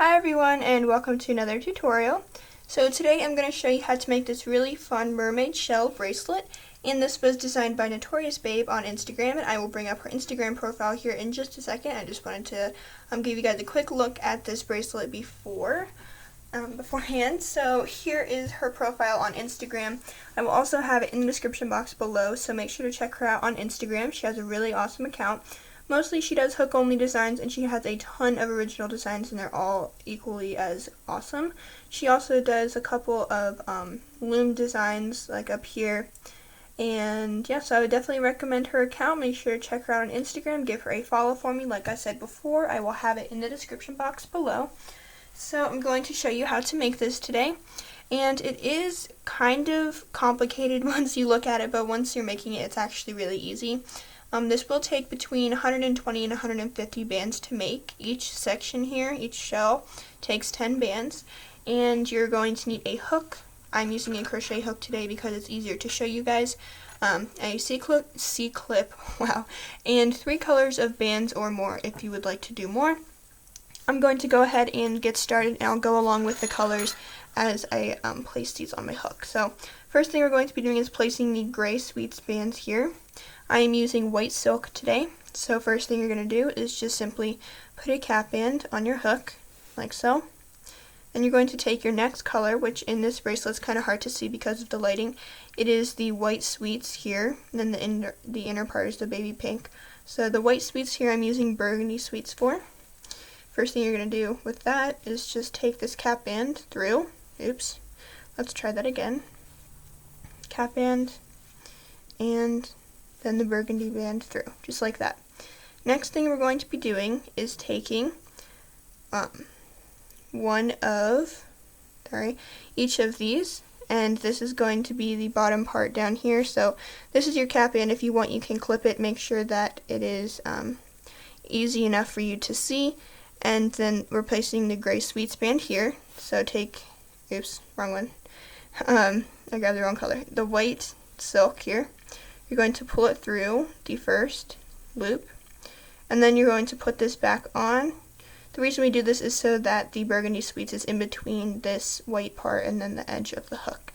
Hi everyone and welcome to another tutorial. So today I'm going to show you how to make this really fun mermaid shell bracelet, and this was designed by Notorious Babe on Instagram, and I will bring up her Instagram profile here in just a second. I just wanted to give you guys a quick look at this bracelet beforehand. So here is her profile on Instagram. I will also have it in the description box below, so make sure to check her out on Instagram. She has a really awesome account. Mostly she does hook only designs, and she has a ton of original designs, and they're all equally as awesome. She also does a couple of loom designs like up here, and yeah, so I would definitely recommend her account. Make sure to check her out on Instagram, give her a follow for me. Like I said before, I will have it in the description box below. So I'm going to show you how to make this today, and it is kind of complicated once you look at it, but once you're making it, it's actually really easy. This will take between 120 and 150 bands to make. Each section here, each shell, takes 10 bands, and you're going to need a hook. I'm using a crochet hook today because it's easier to show you guys. A C-clip, wow, and 3 colors of bands or more if you would like to do more. I'm going to go ahead and get started, and I'll go along with the colors as I place these on my hook. So first thing we're going to be doing is placing the gray sweets bands here. I am using white silk today, so first thing you're going to do is just simply put a cap band on your hook, like so. Then you're going to take your next color, which in this bracelet is kind of hard to see because of the lighting. It is the white sweets here, and then the inner part is the baby pink. So the white sweets here I'm using burgundy sweets for. First thing you're going to do with that is just take this cap band through. Oops, let's try that again. Cap band, and then the burgundy band through, just like that. Next thing we're going to be doing is taking each of these, and this is going to be the bottom part down here. So this is your cap band. If you want, you can clip it. Make sure that it is easy enough for you to see. And then we're placing the gray sweets band here. So take, oops, wrong one. I grabbed the wrong color. The white silk here. You're going to pull it through the first loop, and then you're going to put this back on. The reason we do this is so that the burgundy sweets is in between this white part and then the edge of the hook.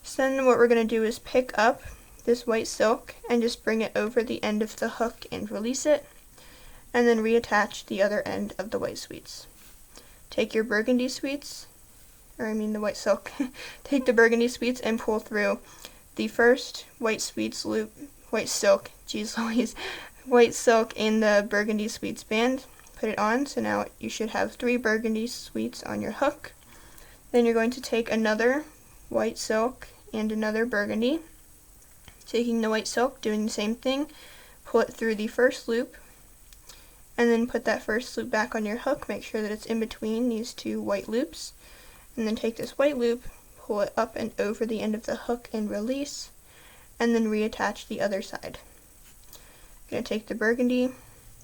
So then what we're going to do is pick up this white silk and just bring it over the end of the hook and release it, and then reattach the other end of the white sweets. Take your burgundy sweets, the white silk, take the burgundy sweets and pull through the first white sweets loop, white silk in the burgundy sweets band. Put it on, so now you should have 3 burgundy sweets on your hook. Then you're going to take another white silk and another burgundy. Taking the white silk, doing the same thing, pull it through the first loop, and then put that first loop back on your hook. Make sure that it's in between these 2 white loops, and then take this white loop, pull it up and over the end of the hook and release, and then reattach the other side. I'm going to take the burgundy,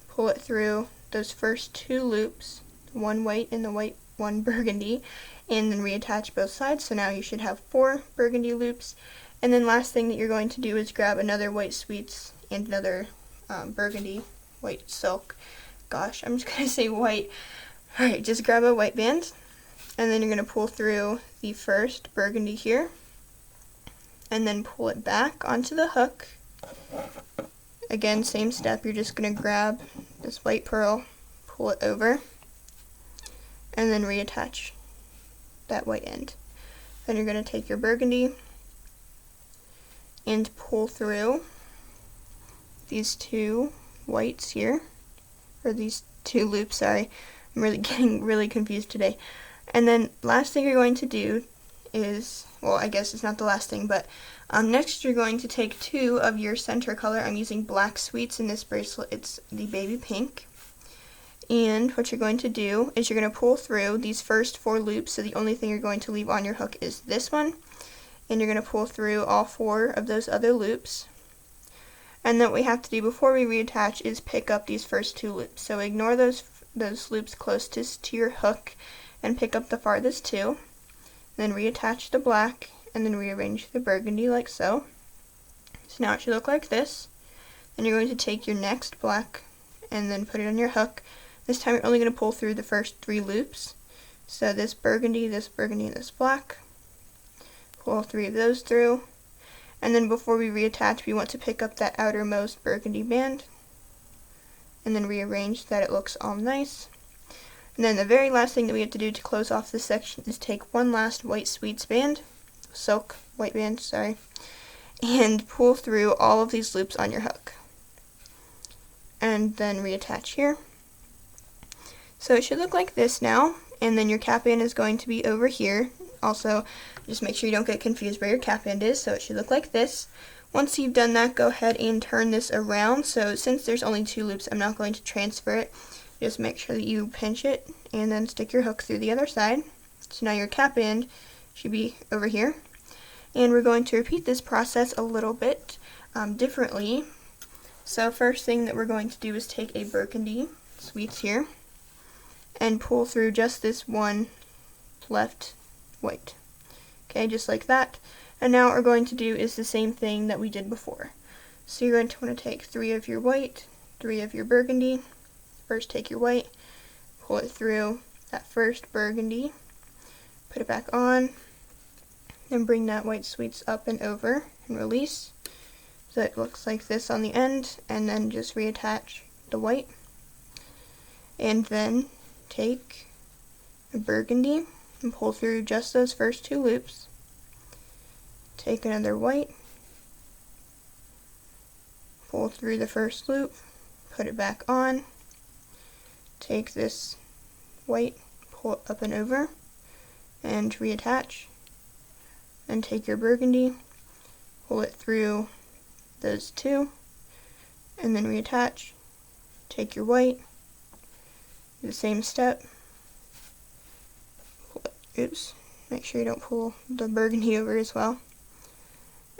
pull it through those first 2 loops, one white and the one burgundy, and then reattach both sides. So now you should have 4 burgundy loops. And then last thing that you're going to do is grab another white sweets and another burgundy white silk. Gosh, I'm just going to say white. Alright, just grab a white band, and then you're going to pull through the first burgundy here, and then pull it back onto the hook. Again, same step, you're just going to grab this white pearl, pull it over, and then reattach that white end. Then you're going to take your burgundy and pull through these 2 whites here, or these 2 loops, sorry. I'm really getting really confused today. And then last thing you're going to do is, well, I guess it's not the last thing, but next you're going to take 2 of your center color. I'm using black sweets in this bracelet. It's the baby pink. And what you're going to do is you're going to pull through these first 4 loops, so the only thing you're going to leave on your hook is this one. And you're going to pull through all 4 of those other loops. And then what we have to do before we reattach is pick up these first 2 loops. So ignore those loops closest to your hook and pick up the farthest 2. Then reattach the black and then rearrange the burgundy like so. So now it should look like this. Then you're going to take your next black and then put it on your hook. This time you're only going to pull through the first 3 loops. So this burgundy, and this black. Pull all 3 of those through. And then before we reattach, we want to pick up that outermost burgundy band and then rearrange so that it looks all nice. And then the very last thing that we have to do to close off this section is take one last white sweets band, silk white band, sorry, and pull through all of these loops on your hook. And then reattach here. So it should look like this now, and then your cap band is going to be over here. Also, just make sure you don't get confused where your cap band is, so it should look like this. Once you've done that, go ahead and turn this around. So since there's only 2 loops, I'm not going to transfer it. Just make sure that you pinch it and then stick your hook through the other side. So now your cap band should be over here. And we're going to repeat this process a little bit differently. So first thing that we're going to do is take a burgundy sweets here and pull through just this one left white. Okay, just like that. And now what we're going to do is the same thing that we did before. So you're going to want to take 3 of your white, 3 of your burgundy. First take your white, pull it through that first burgundy, put it back on, then bring that white sweets up and over and release. So it looks like this on the end, and then just reattach the white. And then take a burgundy and pull through just those first 2 loops. Take another white, pull through the first loop, put it back on. Take this white, pull it up and over, and reattach. Then take your burgundy, pull it through those 2, and then reattach. Take your white, do the same step. Oops, make sure you don't pull the burgundy over as well.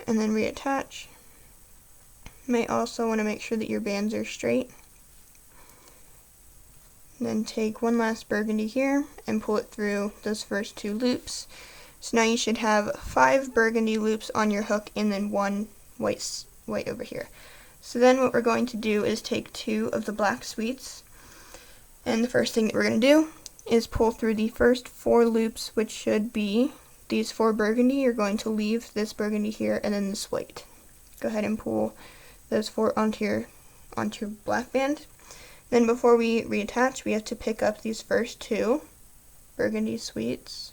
And then reattach. You may also want to make sure that your bands are straight. Then take one last burgundy here and pull it through those first 2 loops. So now you should have 5 burgundy loops on your hook and then 1 white over here. So then what we're going to do is take 2 of the black sweets, and the first thing that we're going to do is pull through the first 4 loops, which should be these 4 burgundy. You're going to leave this burgundy here and then this white. Go ahead and pull those 4 onto your black band. Then before we reattach, we have to pick up these first 2 burgundy sweets.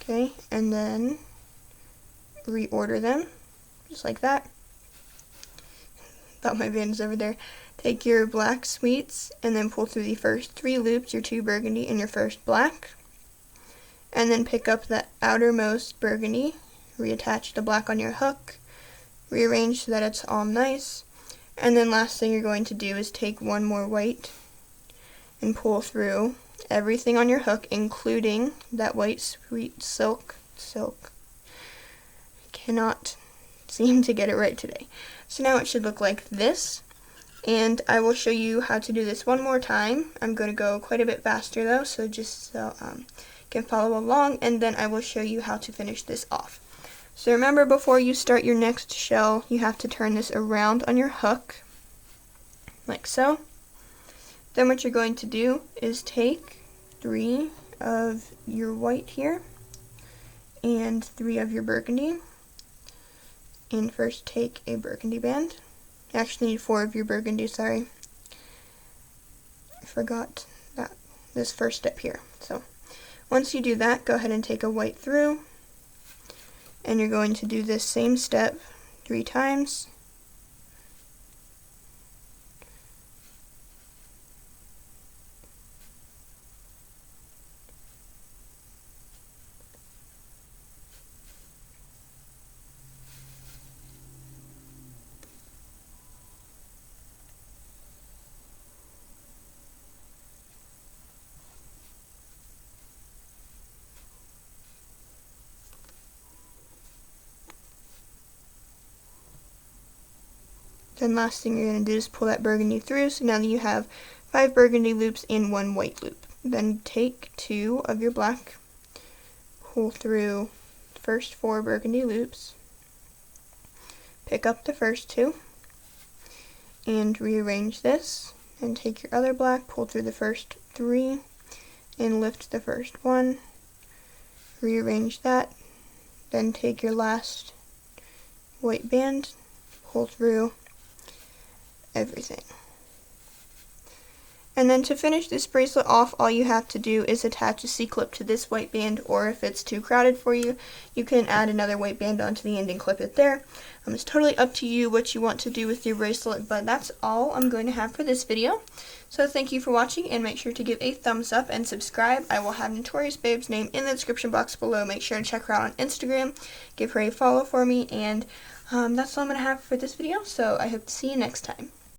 Okay, and then reorder them, just like that. Thought my band is over there. Take your black sweets and then pull through the first 3 loops, your 2 burgundy and your first black. And then pick up the outermost burgundy, reattach the black on your hook, rearrange so that it's all nice. And then last thing you're going to do is take 1 more white and pull through everything on your hook, including that white sweet silk. I cannot seem to get it right today. So now it should look like this, and I will show you how to do this one more time. I'm going to go quite a bit faster though, so just so you can follow along, and then I will show you how to finish this off. So remember, before you start your next shell, you have to turn this around on your hook, like so. Then what you're going to do is take 3 of your white here, and 3 of your burgundy, and first take a burgundy band. You actually need 4 of your burgundy, sorry. I forgot this first step here. So once you do that, go ahead and take a white through, and you're going to do this same step 3 times. Then last thing you're going to do is pull that burgundy through, so now that you have 5 burgundy loops and 1 white loop. Then take 2 of your black, pull through the first 4 burgundy loops, pick up the first 2, and rearrange this, and take your other black, pull through the first 3, and lift the first one, rearrange that, then take your last white band, pull through everything. And then to finish this bracelet off, all you have to do is attach a C-clip to this white band, or if it's too crowded for you, you can add another white band onto the end and clip it there. It's totally up to you what you want to do with your bracelet, but that's all I'm going to have for this video. So thank you for watching, and make sure to give a thumbs up and subscribe. I will have Notorious Babe's name in the description box below. Make sure to check her out on Instagram, give her a follow for me, and that's all I'm going to have for this video, so I hope to see you next time.